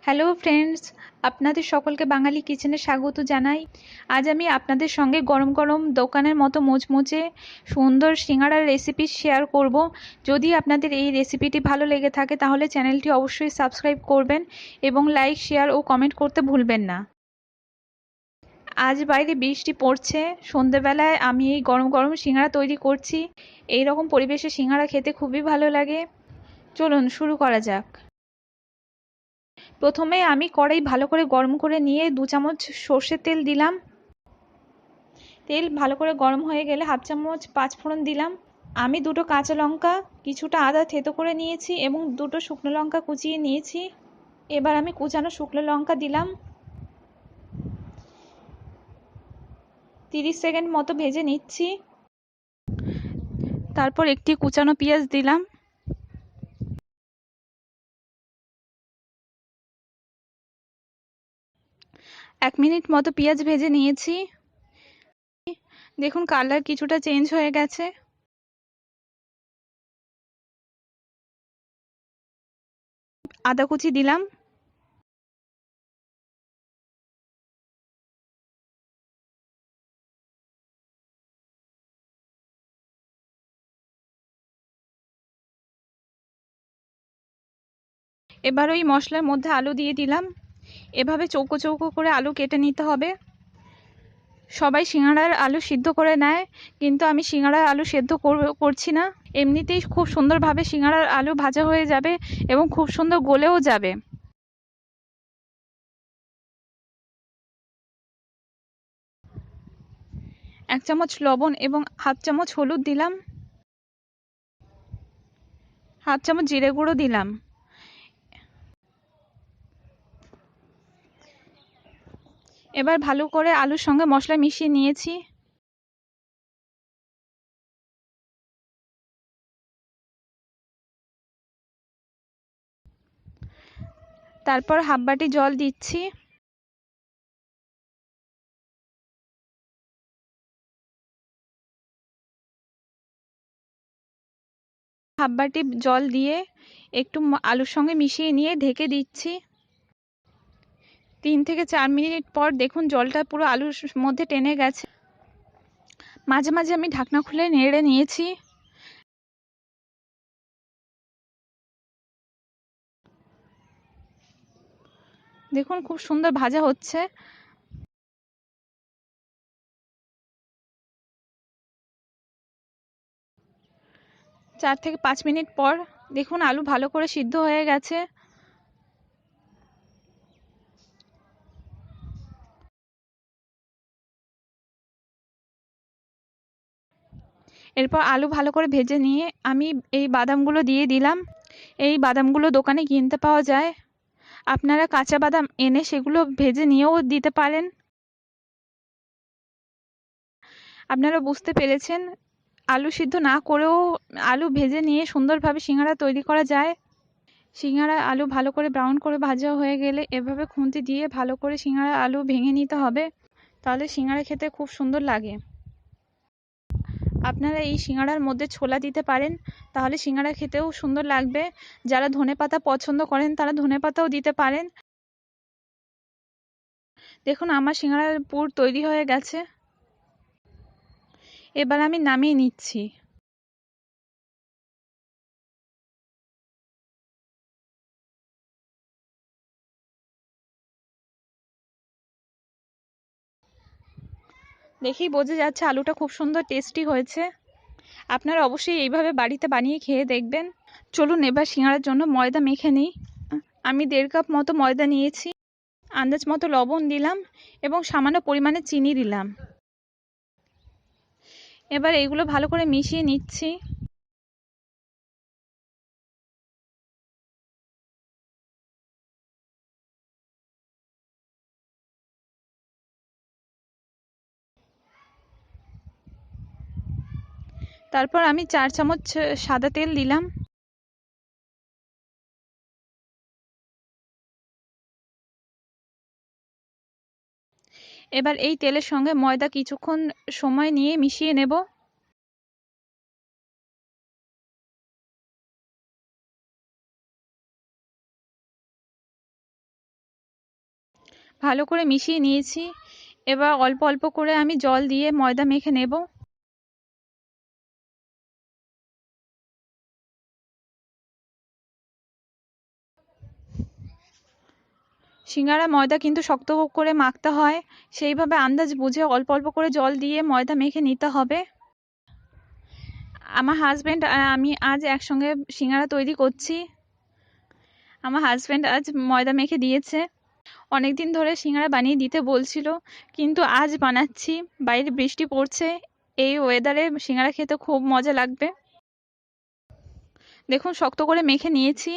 Hello friends, আপনাদের সকলকে বাঙালি কিচেনে স্বাগত জানাই। আজ আমি আপনাদের সঙ্গে গরম গরম দোকানের মতো মুচমুচে সুন্দর সিঙ্গারার রেসিপি শেয়ার করব। যদি আপনাদের এই রেসিপিটি ভালো লেগে থাকে তাহলে চ্যানেলটি অবশ্যই সাবস্ক্রাইব করবেন এবং লাইক, শেয়ার ও কমেন্ট করতে ভুলবেন না। আজ বাইরে বৃষ্টি পড়ছে, সন্ধেবেলায় আমি এই গরম গরম সিঙ্গারা তৈরি করছি। এই রকম পরিবেশে সিঙ্গারা খেতে খুবই ভালো লাগে। চলুন শুরু করা যাক। প্রথমে আমি কড়াই ভালো করে গরম করে নিয়ে 2 চামচ সর্ষের তেল দিলাম। তেল ভালো করে গরম হয়ে গেলে 1/2 চামচ পাঁচফোড়ন দিলাম। আমি 2টো কাঁচা লঙ্কা, কিছুটা আদা থেতো করে নিয়েছি এবং 2টো শুকনো লঙ্কা কুচিয়ে নিয়েছি। এবার আমি কুচানো শুকনো লঙ্কা দিলাম। 30 সেকেন্ড মতো ভেজে নিচ্ছি। তারপর একটি কুচানো পেঁয়াজ দিলাম। এক মিনিট মতো পেঁয়াজ ভেজে নিয়েছি। দেখুন কালার কিছুটা চেঞ্জ হয়ে গেছে। আদা কুচি দিলাম। এবার ওই মশলার মধ্যে আলু দিয়ে দিলাম। এভাবে চৌকো চৌকো করে আলু কেটে নিতে হবে। সবাই সিঙ্গাড়ার আলু সিদ্ধ করে নেয়, কিন্তু আমি সিঙ্গাড়ার আলু সেদ্ধ করছি না। এমনিতেই খুব সুন্দরভাবে সিঙ্গাড়ার আলু ভাজা হয়ে যাবে এবং খুব সুন্দর গলেও যাবে। এক চামচ লবণ এবং 1/2 চামচ হলুদ দিলাম। 1/2 চামচ জিরে গুঁড়ো দিলাম। এবার ভালো করে আলুর সঙ্গে মশলা মিশিয়ে নিয়েছি। তারপর হাফ বাটি জল দিচ্ছি। হাফ বাটি জল দিয়ে একটু আলুর সঙ্গে মিশিয়ে নিয়ে ঢেকে দিচ্ছি। 3 থেকে 4 মিনিট পর দেখুন জলটা পুরো আলুর মধ্যে টেনে গেছে। মাঝে মাঝে আমি ঢাকনা খুলে নেড়ে নিয়েছি। দেখুন খুব সুন্দর ভাজা হচ্ছে। 4 থেকে 5 মিনিট পর দেখুন আলু ভালো করে সিদ্ধ হয়ে গেছে। এরপর আলু ভালো করে ভেজে নিয়ে আমি এই বাদামগুলো দিয়ে দিলাম। এই বাদামগুলো দোকানে কিনতে পাওয়া যায়। আপনারা কাঁচা বাদাম এনে সেগুলো ভেজে নিয়েও দিতে পারেন। আপনারা বুঝতে পেরেছেন, আলু সিদ্ধ না করেও আলু ভেজে নিয়ে সুন্দরভাবে সিঙ্গারা তৈরি করা যায়। সিঙ্গারা আলু ভালো করে ব্রাউন করে ভাজা হয়ে গেলে এভাবে খুন্তি দিয়ে ভালো করে সিঙ্গারা আলু ভেঙে নিতে হবে, তাহলে সিঙ্গারা খেতে খুব সুন্দর লাগে। আপনারা এই সিঙ্গারার মধ্যে ছোলা দিতে পারেন, তাহলে সিঙ্গারা খেতেও সুন্দর লাগবে। যারা ধনেপাতা পছন্দ করেন তারা ধনেপাতাও দিতে পারেন। দেখুন আমার সিঙ্গারার পুর তৈরি হয়ে গেছে। এবার আমি নামিয়ে নিচ্ছি। দেখেই বোঝা যাচ্ছে আলুটা খুব সুন্দর টেস্টি হয়েছে। আপনারা অবশ্যই এইভাবে বাড়িতে বানিয়ে খেয়ে দেখবেন। চলুন এবার সিঙ্গারার জন্য ময়দা মেখে নিই। আমি 1.5 কাপ মতো ময়দা নিয়েছি। আন্দাজ মতো লবণ দিলাম এবং সামান্য পরিমাণে চিনি দিলাম। এবার এইগুলো ভালো করে মিশিয়ে নিচ্ছি। তারপর আমি 4 চামচ সাদা তেল দিলাম। এবার এই তেলের সঙ্গে ময়দা কিছুক্ষণ সময় নিয়ে মিশিয়ে নেব। ভালো করে মিশিয়ে নিয়েছি। এবার অল্প অল্প করে আমি জল দিয়ে ময়দা মেখে নেব। সিঙ্গারা ময়দা কিন্তু শক্ত করে মাখতে হয়, সেইভাবে আন্দাজ বুঝে অল্প অল্প করে জল দিয়ে ময়দা মেখে নিতে হবে। আমার হাজব্যান্ড আর আমি আজ একসঙ্গে সিঙ্গারা তৈরি করছি। আমার হাজব্যান্ড আজ ময়দা মেখে দিয়েছে। অনেকদিন ধরে সিঙ্গারা বানিয়ে দিতে বলছিল, কিন্তু আজ বানাচ্ছি। বাইরে বৃষ্টি পড়ছে, এই ওয়েদারে সিঙ্গারা খেতে খুব মজা লাগবে। দেখুন শক্ত করে মেখে নিয়েছি,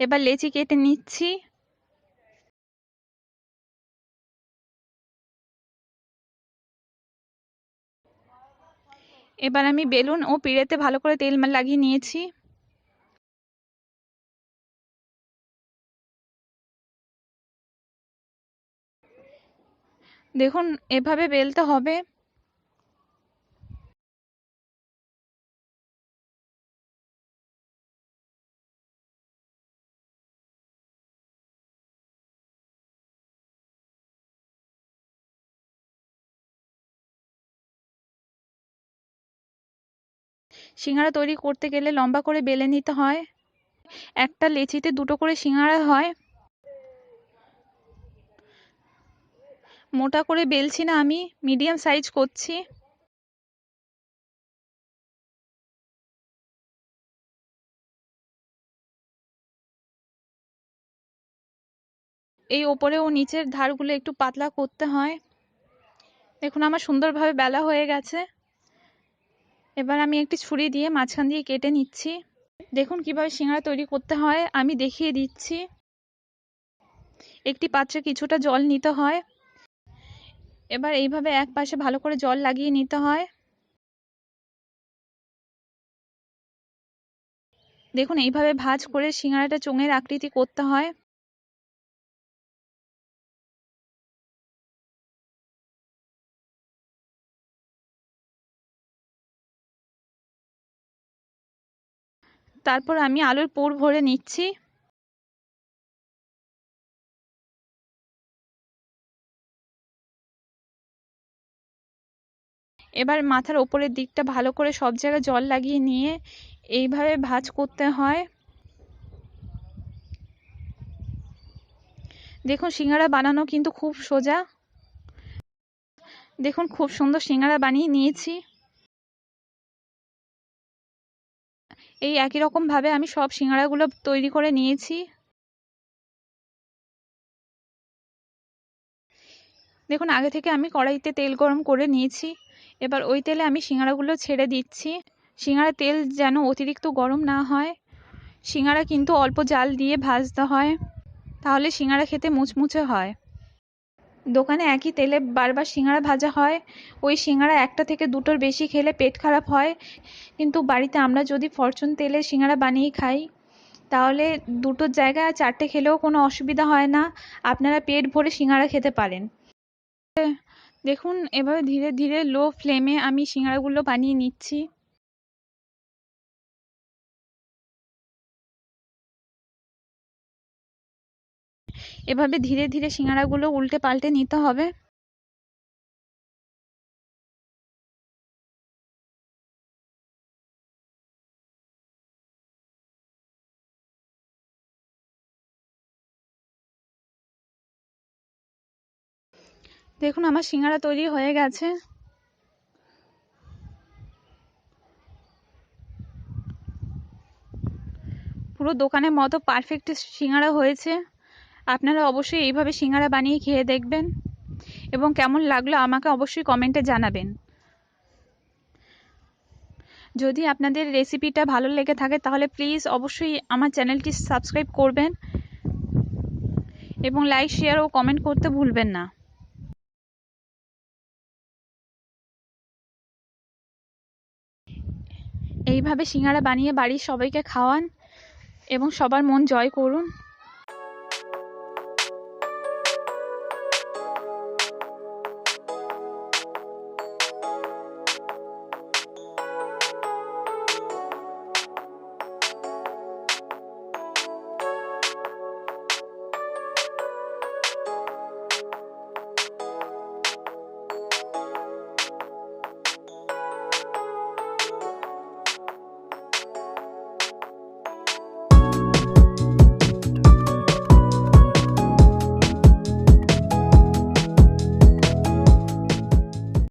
এবার লেচি কেটে নিচ্ছি। এবার আমি বেলুন ও পিঁড়েতে ভালো করে তেল লাগিয়ে নিয়েছি। দেখুন এভাবে বেলতে হবে। সিঙ্গারা তৈরি করতে গেলে লম্বা করে বেলে নিতে হয়। একটা লেচিতে দুটো করে সিঙ্গারা হয়। মোটা করে বেলছি না, আমি মিডিয়াম সাইজ করছি। এই ওপরে ও নিচের ধারগুলো একটু পাতলা করতে হয়। দেখুন আমার সুন্দরভাবে বেলা হয়ে গেছে। এবার আমি একটি ছুরি দিয়ে মাঝখান দিয়ে কেটে নিচ্ছি। দেখুন কিভাবে সিঙ্গারা তৈরি করতে হয় আমি দেখিয়ে দিচ্ছি। একটি পাত্রে কিছুটা জল নিতে হয়। এবার এইভাবে এক পাশে ভালো করে জল লাগিয়ে নিতে হয়। দেখুন এইভাবে ভাঁজ করে সিঙ্গারাটা চোঙের আকৃতি করতে হয়। তারপর আমি আলুর পুর ভরে নিচ্ছি। এবার মাথার ওপরের দিকটা ভালো করে সব জায়গায় জল লাগিয়ে নিয়ে এইভাবে ভাঁজ করতে হয়। দেখুন সিঙ্গারা বানানো কিন্তু খুব সোজা। দেখুন খুব সুন্দর সিঙ্গারা বানিয়ে নিয়েছি। এই একই রকম ভাবে আমি সব সিঙ্গারাগুলো তৈরি করে নিয়েছি। দেখুন আগে থেকে আমি কড়াইতে তেল গরম করে নিয়েছি। এবার ওই তেলে আমি সিঙ্গারাগুলো ছেড়ে দিচ্ছি। সিঙ্গারা তেল যেন অতিরিক্ত গরম না হয়। সিঙ্গারা কিন্তু অল্প জাল দিয়ে ভাজতে হয়, তাহলে সিঙ্গারা খেতে মুচমুচে হয়। দোকানে একই তেলে বারবার সিঙ্গারা ভাজা হয়, ওই সিঙ্গারা একটা থেকে দুটোর বেশি খেলে পেট খারাপ হয়। কিন্তু বাড়িতে আমরা যদি ফরচুন তেলে সিঙ্গারা বানিয়ে খাই, তাহলে দুটোর জায়গায় চারটে খেলেও কোনো অসুবিধা হয় না। আপনারা পেট ভরে সিঙ্গারা খেতে পারেন। দেখুন এভাবে ধীরে ধীরে লো ফ্লেমে আমি সিঙ্গারাগুলো বানিয়ে নিচ্ছি। এভাবে ধীরে ধীরে সিঙ্গারাগুলো উল্টে পাল্টে নিতে হবে। দেখুন আমার সিঙ্গারা তৈরি হয়ে গেছে। পুরো দোকানের মতো পারফেক্ট সিঙ্গারা হয়েছে। আপনারা অবশ্যই এইভাবে সিঙ্গারা বানিয়ে খেয়ে দেখবেন এবং কেমন লাগলো আমাকে অবশ্যই কমেন্টে জানাবেন। যদি আপনাদের রেসিপিটা ভালো লেগে থাকে তাহলে প্লিজ অবশ্যই আমার চ্যানেলটি সাবস্ক্রাইব করবেন এবং লাইক শেয়ার ও কমেন্ট করতে ভুলবেন না। এইভাবে সিঙ্গারা বানিয়ে বাড়ির সবাইকে খাওয়ান এবং সবার মন জয় করুন।